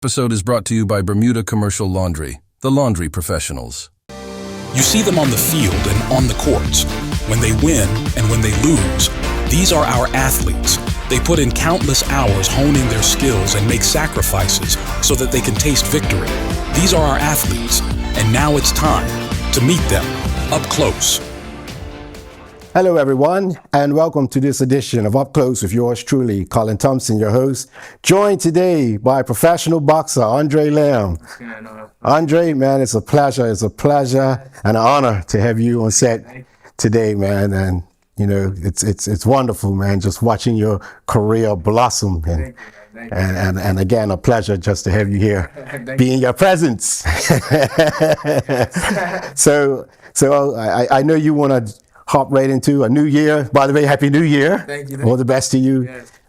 Episode is brought to you by Bermuda Commercial Laundry, the laundry professionals. You see them on the field and on the courts. When they win and when they lose, these are our athletes. They put in countless hours honing their skills and make sacrifices so that they can taste victory. These are our athletes, and now it's time to meet them up close. Hello, everyone, and welcome to this edition of Up Close with yours truly, Colin Thompson, your host, joined today by professional boxer Andre Lambe. Andre, man, it's a pleasure and an honor to have you on set today, man. And you know, it's wonderful, man, just watching your career blossom. And again, a pleasure just to have you here, be in your presence. So I know you want to hop right into a new year. By the way, Happy New Year. Thank you. All the best to you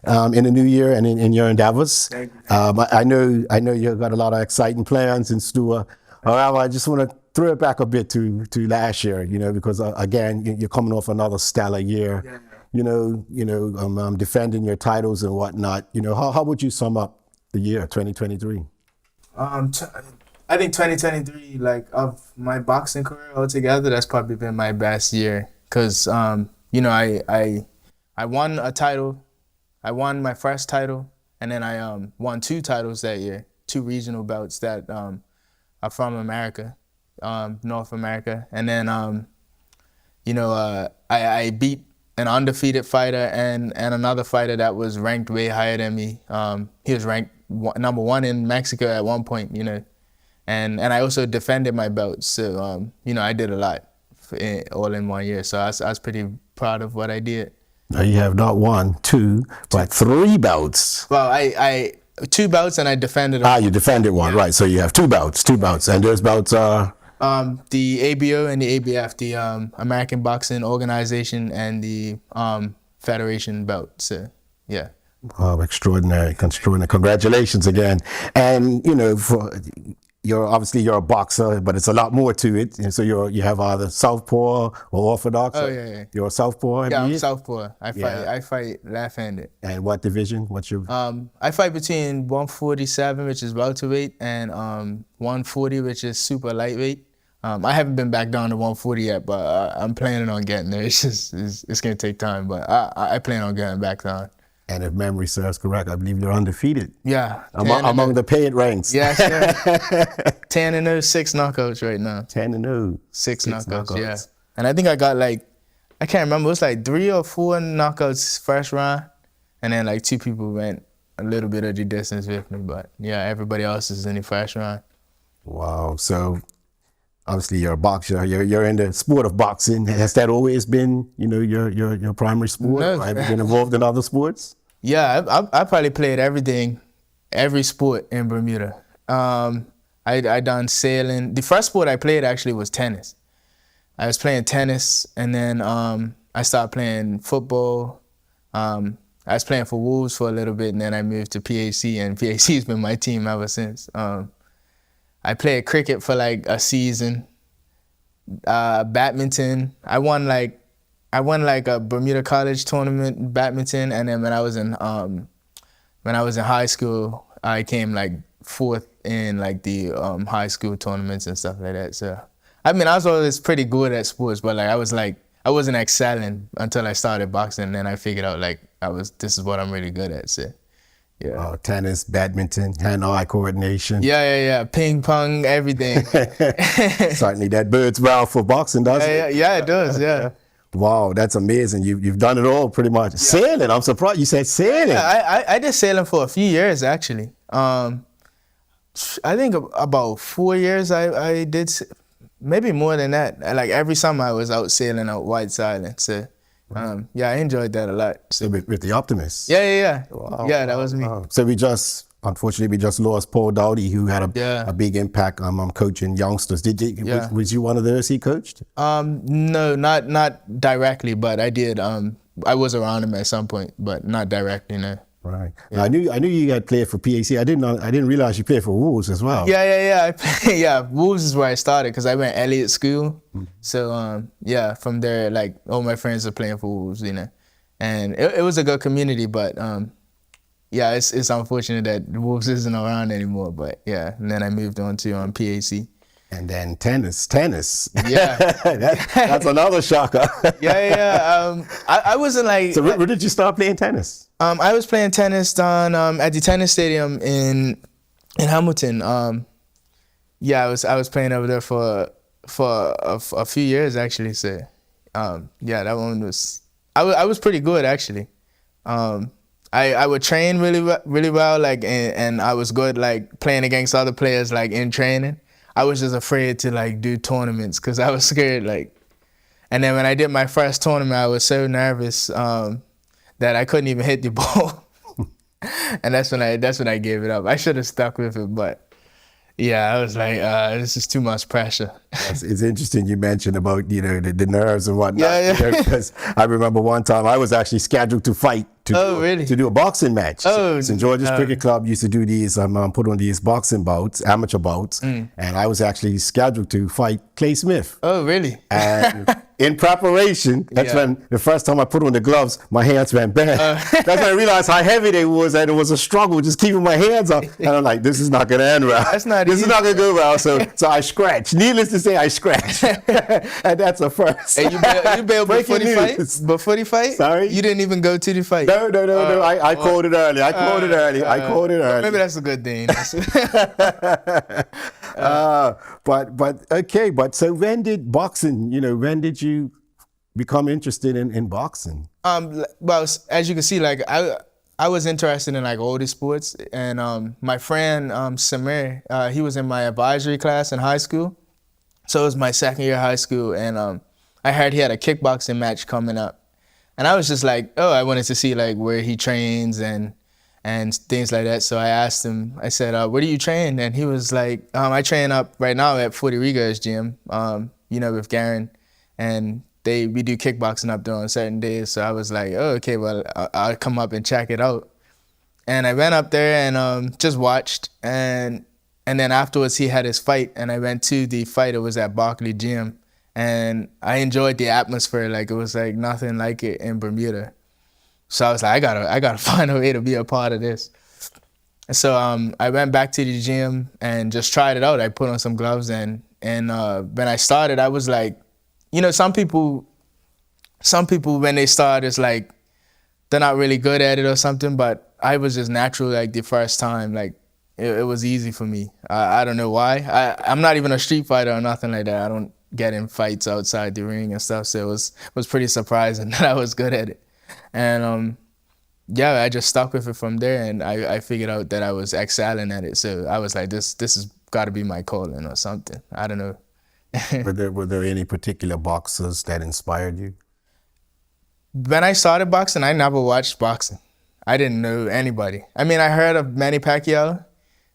in the new year and in your endeavors. Thank you. I know you've got a lot of exciting plans in store. However, I just want to throw it back a bit to last year, you know, because again, you're coming off another stellar year. Yeah. Defending your titles and whatnot. You know, how would you sum up the year 2023? I think 2023, like, of my boxing career altogether, that's probably been my best year. Because, I won a title. I won my first title. And then I won 2 titles that year, 2 regional belts that are from America, North America. And then, I beat an undefeated fighter and another fighter that was ranked way higher than me. He was ranked number 1 in Mexico at one point, you know. And I also defended my belts. So, I did a lot all in 1 year. So I was pretty proud of what I did. Now you have not 1, 2, but 3 belts. Well, I 2 belts and I defended them. You defended one, right. So you have 2 belts. And those belts are? The ABO and the ABF, the American Boxing Organization, and the Federation belt. So, yeah. Wow, extraordinary. Congratulations again. And, you know, you're a boxer, but it's a lot more to it. And so you have either southpaw or orthodox. Oh, yeah. You're a southpaw. Yeah, I'm southpaw. I fight left-handed. And what division? What's your? I fight between 147, which is welterweight, and 140, which is super lightweight. I haven't been back down to 140 yet, but I'm planning on getting there. It's gonna take time, but I plan on getting back down. And if memory serves correct, I believe you're undefeated. Yeah. Among the paid ranks. Yes, yeah. 10-0, 6 knockouts right now. 10-0. 6 knockouts, yeah. And I think I got I can't remember, it was 3 or 4 knockouts first round. And then 2 people went a little bit of the distance with me. But yeah, everybody else is in the first round. Wow. So obviously you're a boxer. You're in the sport of boxing. Has that always been, your primary sport? No. Have you been involved in other sports? Yeah, I probably played every sport in Bermuda. I done sailing. The first sport I played actually was tennis. I was playing tennis, and then I started playing football. I was playing for Wolves for a little bit, and then I moved to PAC, and PAC's been my team ever since. I played cricket for a season. Badminton. I won a Bermuda College tournament in badminton, and then when I was in high school, I came 4th in the high school tournaments and stuff like that. So I was always pretty good at sports, but I wasn't excelling until I started boxing, and then I figured out this is what I'm really good at. So yeah. Tennis, badminton, hand-eye coordination. Yeah. Ping pong, everything. Certainly that bodes well for boxing, doesn't it? Yeah, it does. Yeah. Wow, that's amazing. You've done it all pretty much. Yeah. Sailing, I'm surprised you said sailing. Yeah, I did sailing for a few years actually. I think about 4 years I did, maybe more than that. Every summer I was out sailing out White's Island. So I enjoyed that a lot. So with the Optimists? Yeah. Wow. Yeah, that was me. Wow. So unfortunately we just lost Paul Dowdy, who had a big impact coaching youngsters. Was you one of those he coached? No, not directly, but I did. I was around him at some point, but not directly, no. Right. Yeah. I knew you had played for PAC. I didn't realize you played for Wolves as well. Yeah. Wolves is where I started because I went Elliott School. Mm-hmm. So from there, all my friends are playing for Wolves, and it was a good community. But yeah, it's unfortunate that the Wolves isn't around anymore. But yeah, and then I moved on to PAC. And then tennis. Yeah. That's another shocker. Yeah. I wasn't like. So where did you start playing tennis? I was playing tennis down at the tennis stadium in Hamilton. Yeah, I was playing over there for a few years actually. So yeah, that one was I was pretty good actually. I would train really well, like, and I was good like playing against other players like in training. I was just afraid to like do tournaments because I was scared like. And then when I did my first tournament, I was so nervous that I couldn't even hit the ball, and that's when I gave it up. I should have stuck with it, but. Yeah, I was like, this is too much pressure. It's interesting you mentioned about, the nerves and whatnot. Yeah. Because I remember one time I was actually scheduled to fight to do a boxing match. St. George's Cricket Club used to do these, put on these boxing bouts, amateur bouts, and I was actually scheduled to fight Clay Smith. Oh, really? And in preparation, that's when the first time I put on the gloves, my hands went bad. That's when I realized how heavy they was, and it was a struggle just keeping my hands up. And I'm like, this is not going to end well. This is not going to go well. So I scratched. Needless to say, I scratched. And that's a first. And you bailed before the fight? Before the fight? Sorry? You didn't even go to the fight? No. I called it early. I called it early. Maybe that's a good thing. But so when did boxing, when did you become interested in boxing? Well, as you can see, like I was interested in like older sports, and my friend Samir, he was in my advisory class in high school, so it was my second year of high school, and I heard he had a kickboxing match coming up, and I was just like, oh, I wanted to see like where he trains and things like that. So I asked him, I said, where do you train? And he was like, I train up right now at Forty Riga's gym, with Garen, and we do kickboxing up there on certain days. So I was like, oh, okay, well, I'll come up and check it out. And I went up there and just watched, and then afterwards he had his fight, and I went to the fight. It was at Barkley Gym, and I enjoyed the atmosphere. Like, it was like nothing like it in Bermuda. So I was like, I gotta find a way to be a part of this. And so I went back to the gym and just tried it out. I put on some gloves, and when I started, I was like, some people when they start, it's like they're not really good at it or something, but I was just natural like the first time. Like it was easy for me. I don't know why. I'm not even a street fighter or nothing like that. I don't get in fights outside the ring and stuff, so it was pretty surprising that I was good at it. And I just stuck with it from there, and I figured out that I was excelling at it. So I was like, this has got to be my calling or something. I don't know. Were there any particular boxers that inspired you? When I started boxing, I never watched boxing. I didn't know anybody. I mean, I heard of Manny Pacquiao,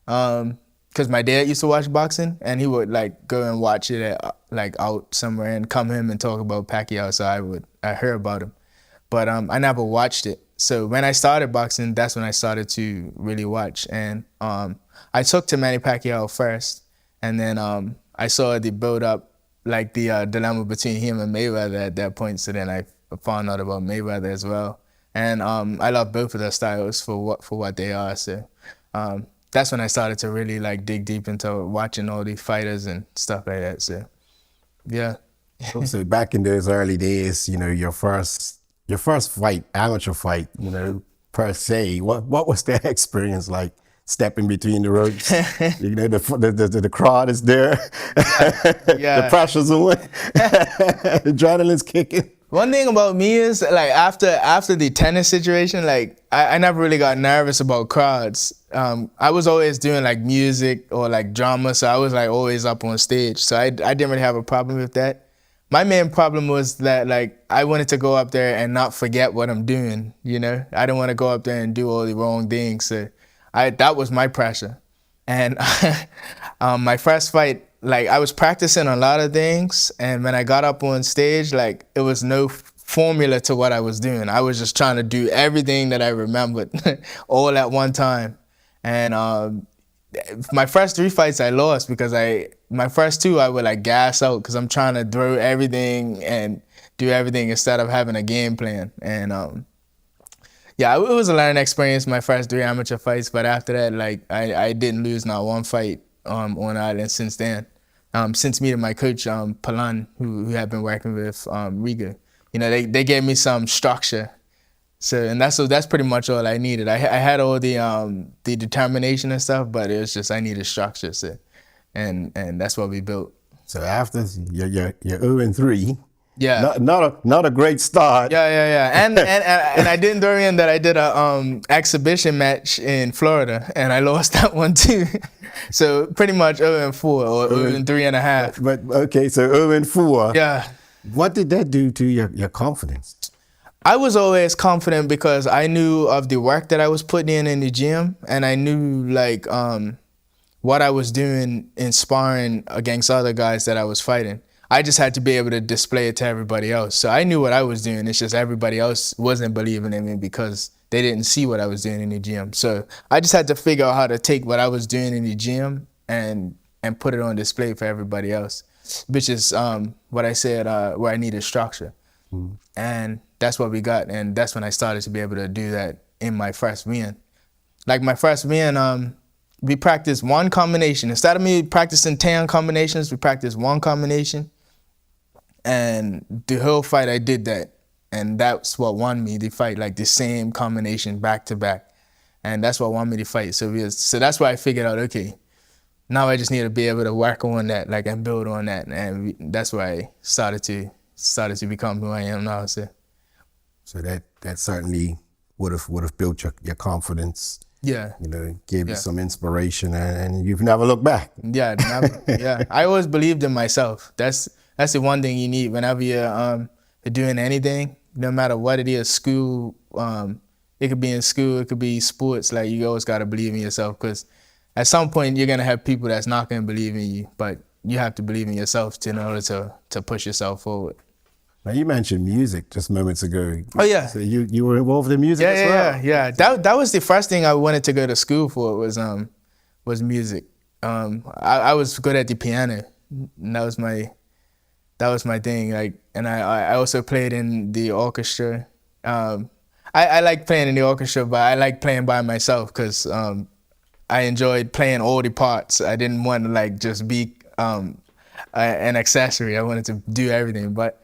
because my dad used to watch boxing, and he would like go and watch it out somewhere and come home and talk about Pacquiao. So I heard about him, but I never watched it. So when I started boxing, that's when I started to really watch, and I took to Manny Pacquiao first, and then I saw the build up, like the dilemma between him and Mayweather at that point. So then I found out about Mayweather as well, and I love both of their styles for what they are. So that's when I started to really like dig deep into watching all these fighters and stuff like that. So yeah. So back in those early days, your first fight, amateur fight, per se, what was that experience like? Stepping between the ropes, the crowd is there, the pressure's on, adrenaline's kicking. One thing about me is like after the tennis situation, like I never really got nervous about crowds. I was always doing like music or like drama, so I was like always up on stage. So I didn't really have a problem with that. My main problem was that like I wanted to go up there and not forget what I'm doing. I didn't want to go up there and do all the wrong things. So that was my pressure. And my first fight, like I was practicing a lot of things, and when I got up on stage, like it was no formula to what I was doing. I was just trying to do everything that I remembered all at one time. And my first 3 fights I lost because my first 2 I would like gas out because I'm trying to throw everything and do everything instead of having a game plan. And Yeah, it was a learning experience, my first 3 amateur fights, but after that, like, I didn't lose not one fight on island since then. Since meeting my coach, Palan, who had been working with Riga. You know, they gave me some structure. So, and that's pretty much all I needed. I had all the determination and stuff, but it was just I needed structure. So, and that's what we built. So after you're 0-3. Yeah. Not a great start. Yeah. And I didn't throw in that I did a exhibition match in Florida and I lost that one too. So pretty much 0-4 or 0-3.5. But okay, so 0-4. Yeah. What did that do to your confidence? I was always confident because I knew of the work that I was putting in the gym, and I knew like what I was doing in sparring against other guys that I was fighting. I just had to be able to display it to everybody else. So I knew what I was doing. It's just everybody else wasn't believing in me because they didn't see what I was doing in the gym. So I just had to figure out how to take what I was doing in the gym and put it on display for everybody else, which is what I said where I needed structure. And that's what we got. And that's when I started to be able to do that in my first win. Like my first win, we practiced one combination. Instead of me practicing 10 combinations, we practiced one combination. And the whole fight I did that. And that's what won me the fight, like the same combination back to back. And that's what won me the fight. So that's why I figured out, okay, now I just need to be able to work on that, like, and build on that. And that's why I started to become who I am now. So that certainly would have built your confidence. Yeah. You know, gave you some inspiration, and you've never looked back. Yeah, never. Yeah. I always believed in myself. That's the one thing you need whenever you're doing anything, no matter what it is, school, it could be in school, it could be sports, like you always got to believe in yourself, because at some point you're going to have people that's not going to believe in you, but you have to believe in yourself in order to push yourself forward. Now you mentioned music just moments ago. Oh yeah. So you were involved in music as well? Yeah. That was the first thing I wanted to go to school for was music. I was good at the piano. And that was my thing. Like, and I also played in the orchestra. I like playing in the orchestra, but I like playing by myself because I enjoyed playing all the parts. I didn't want to like just be an accessory. I wanted to do everything. But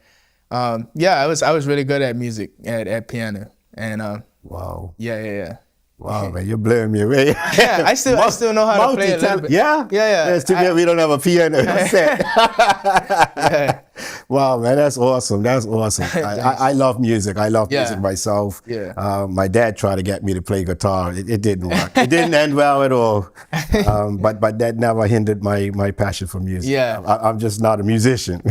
I was really good at music, at piano. And wow. Yeah. Wow, man, you're blowing me away. Yeah, I still know how to play it a little bit. Yeah? Yeah. It's too bad we don't have a piano set. Yeah. Wow, man, that's awesome. That's awesome. I love music. I love music myself. Yeah. My dad tried to get me to play guitar. It didn't work. It didn't end well at all. But that never hindered my passion for music. Yeah. I'm just not a musician.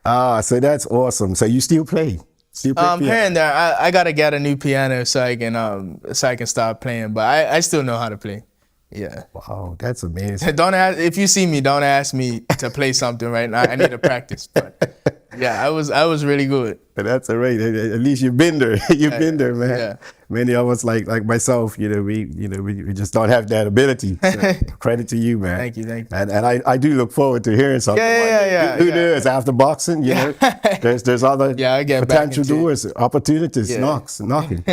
So that's awesome. So you still play? Here and there. I gotta get a new piano so I can start playing. But I still know how to play. Yeah. Wow, that's amazing. If you see me, don't ask me to play something right now. I need to practice. But yeah, I was really good. But that's all right. At least you've been there. You've been there, man. Yeah. Many of us, like myself, we just don't have that ability. So credit to you, man. Thank you. And I do look forward to hearing something. Yeah. Who knows? After boxing, there's other potential doors, opportunities, knocking.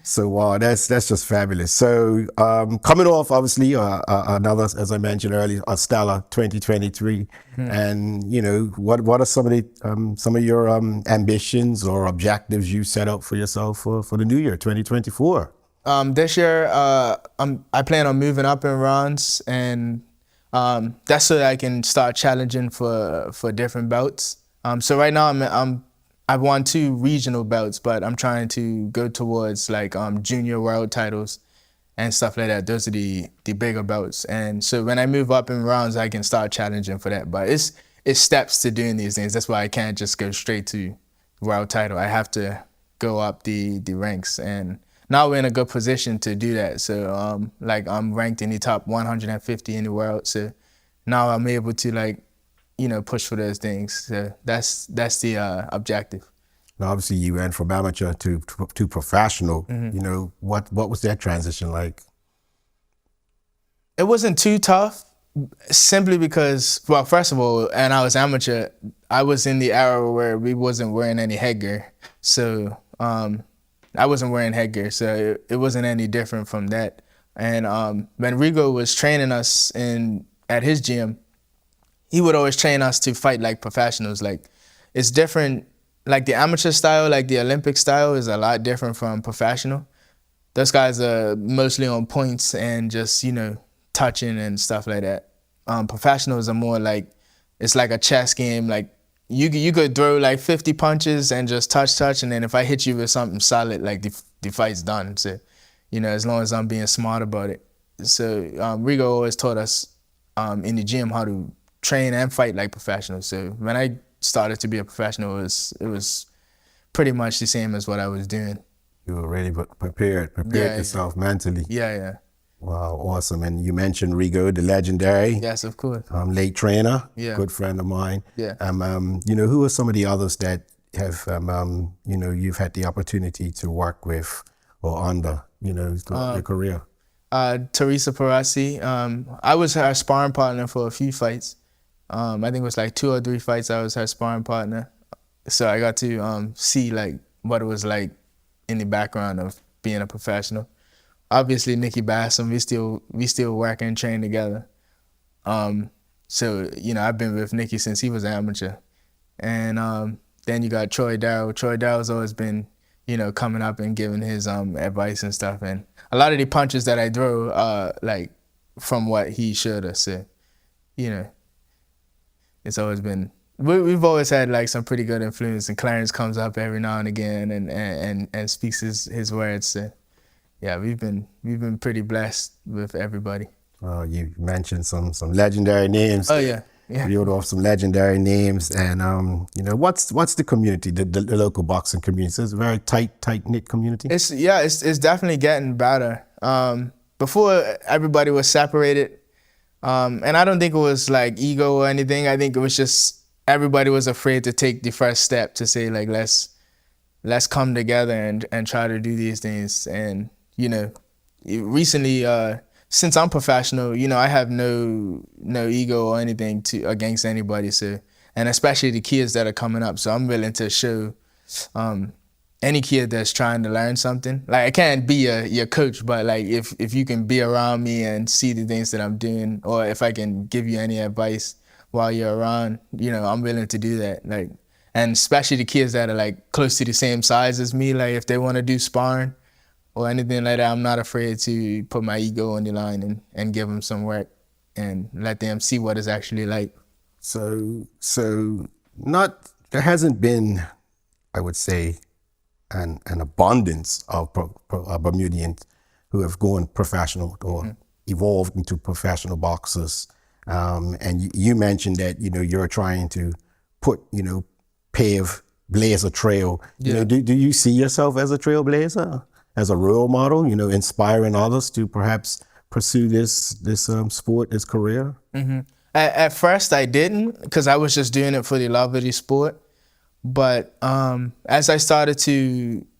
So wow, that's just fabulous. So coming off, obviously, another, as I mentioned earlier, a stellar 2023, and what are some of your ambitions or objectives you set out for yourself for the new year, 2024? This year, I plan on moving up in rounds, and that's so that I can start challenging for different belts. So right now I've won 2 regional belts, but I'm trying to go towards like junior world titles and stuff like that. Those are the bigger belts. And so when I move up in rounds, I can start challenging for that. But it's steps to doing these things. That's why I can't just go straight to world title. I have to go up the ranks. And now we're in a good position to do that. So I'm ranked in the top 150 in the world. So now I'm able to push for those things. So that's the objective. Now, obviously, you went from amateur to professional. What was that transition like? It wasn't too tough, simply because, well, first of all, and I was amateur, I was in the era where we wasn't wearing any headgear. So I wasn't wearing headgear, so it wasn't any different from that. And when Rigo was training us at his gym, he would always train us to fight like professionals. Like, it's different. Like the amateur style, like the Olympic style, is a lot different from professional. Those guys are mostly on points and just, touching and stuff like that. Professionals are more like, it's like a chess game. Like you could throw like 50 punches and just touch, and then if I hit you with something solid, like the fight's done. So, as long as I'm being smart about it. So Rigo always taught us in the gym how to train and fight like professionals. So when I started to be a professional, it was pretty much the same as what I was doing. You were really prepared yourself mentally. Yeah. Wow, awesome. And you mentioned Rigo, the legendary. Yes, of course. Late trainer, Yeah. good friend of mine. Yeah. Who are some of the others that have, you've had the opportunity to work with or under, throughout your career? Teresa Parasi. I was her sparring partner for a few fights. I think it was like 2 or 3 fights I was her sparring partner. So I got to see like what it was like in the background of being a professional. Obviously, Nikki Bassam, we still work and train together. So, I've been with Nikki since he was an amateur. And then you got Troy Darrell. Troy Darrell's always been, coming up and giving his advice and stuff. And a lot of the punches that I throw are like from what he showed us. So, it's always been, we've always had like some pretty good influence, and Clarence comes up every now and again and speaks his words. So, yeah, we've been pretty blessed with everybody. You mentioned some legendary names. Oh yeah. Reeled off some legendary names, and what's the community, the local boxing community? It's a very tight-knit community. It's definitely getting better. Before, everybody was separated, and I don't think it was like ego or anything. I think it was just everybody was afraid to take the first step to say like let's come together and try to do these things. And recently, since I'm professional, I have no ego or anything against anybody. So, and especially the kids that are coming up. So I'm willing to show any kid that's trying to learn something. Like, I can't be your coach, but like if you can be around me and see the things that I'm doing, or if I can give you any advice while you're around, I'm willing to do that. Like, and especially the kids that are like close to the same size as me. Like, if they want to do sparring or anything like that, I'm not afraid to put my ego on the line and give them some work and let them see what it's actually like. So there hasn't been, I would say, an abundance of Bermudians who have gone professional or evolved into professional boxers. And you mentioned that, you're trying to blaze a trail. Yeah. Do you see yourself as a trailblazer? As a role model, inspiring others to perhaps pursue this sport, this career? Mm-hmm. At first, I didn't, because I was just doing it for the love of the sport. But as I started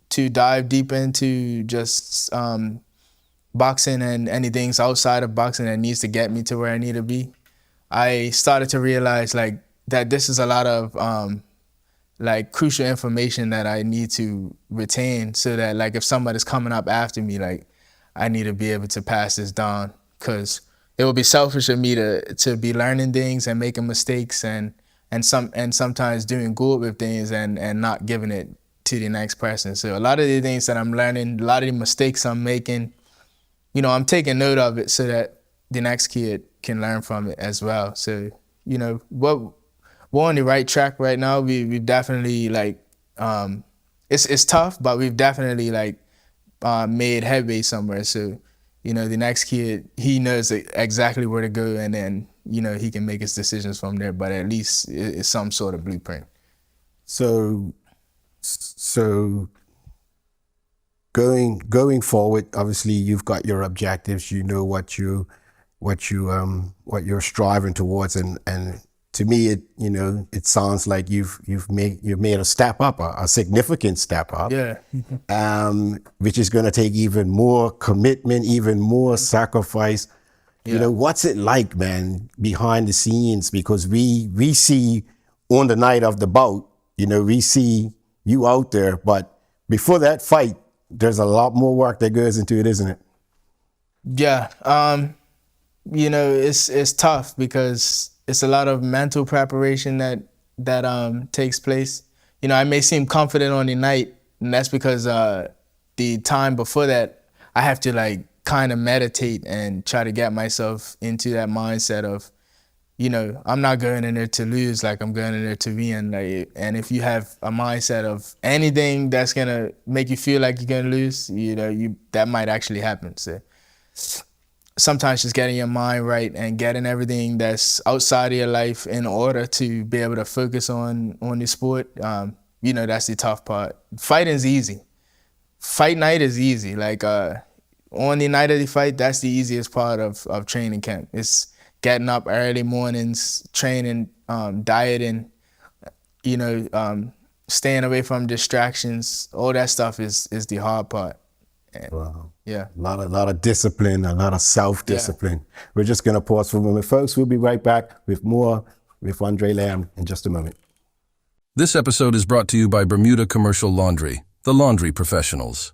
to dive deep into just boxing and anything outside of boxing that needs to get me to where I need to be, I started to realize like that this is a lot of like crucial information that I need to retain, so that like if somebody's coming up after me, like I need to be able to pass this down, because it would be selfish of me to be learning things and making mistakes and sometimes doing good with things and not giving it to the next person. So a lot of the things that I'm learning, a lot of the mistakes I'm making, I'm taking note of it so that the next kid can learn from it as well. So, we're on the right track right now. We've definitely like, it's tough, but we've definitely like made headway somewhere. So, the next kid, he knows exactly where to go, and then, he can make his decisions from there, but at least it's some sort of blueprint. So going forward, obviously you've got your objectives, what you're striving towards, and to me, it sounds like you've made a step up, a significant step up. Yeah. Which is going to take even more commitment, even more sacrifice. Yeah. What's it like, man, behind the scenes? Because we see on the night of the bout, we see you out there, but before that fight, there's a lot more work that goes into it, isn't it? Yeah. It's tough because it's a lot of mental preparation that takes place. I may seem confident on the night, and that's because the time before that, I have to like kind of meditate and try to get myself into that mindset of, I'm not going in there to lose, like I'm going in there to win. Like, and if you have a mindset of anything that's gonna make you feel like you're gonna lose, that might actually happen. So sometimes just getting your mind right and getting everything that's outside of your life in order to be able to focus on the sport, that's the tough part. Fighting's easy. Fight night is easy. Like on the night of the fight, that's the easiest part of training camp. It's getting up early mornings, training, dieting, staying away from distractions. All that stuff is the hard part. And, wow. Yeah. A lot of discipline, a lot of self-discipline. Yeah. We're just going to pause for a moment. Folks, we'll be right back with more with Andre Lambe in just a moment. This episode is brought to you by Bermuda Commercial Laundry, the laundry professionals.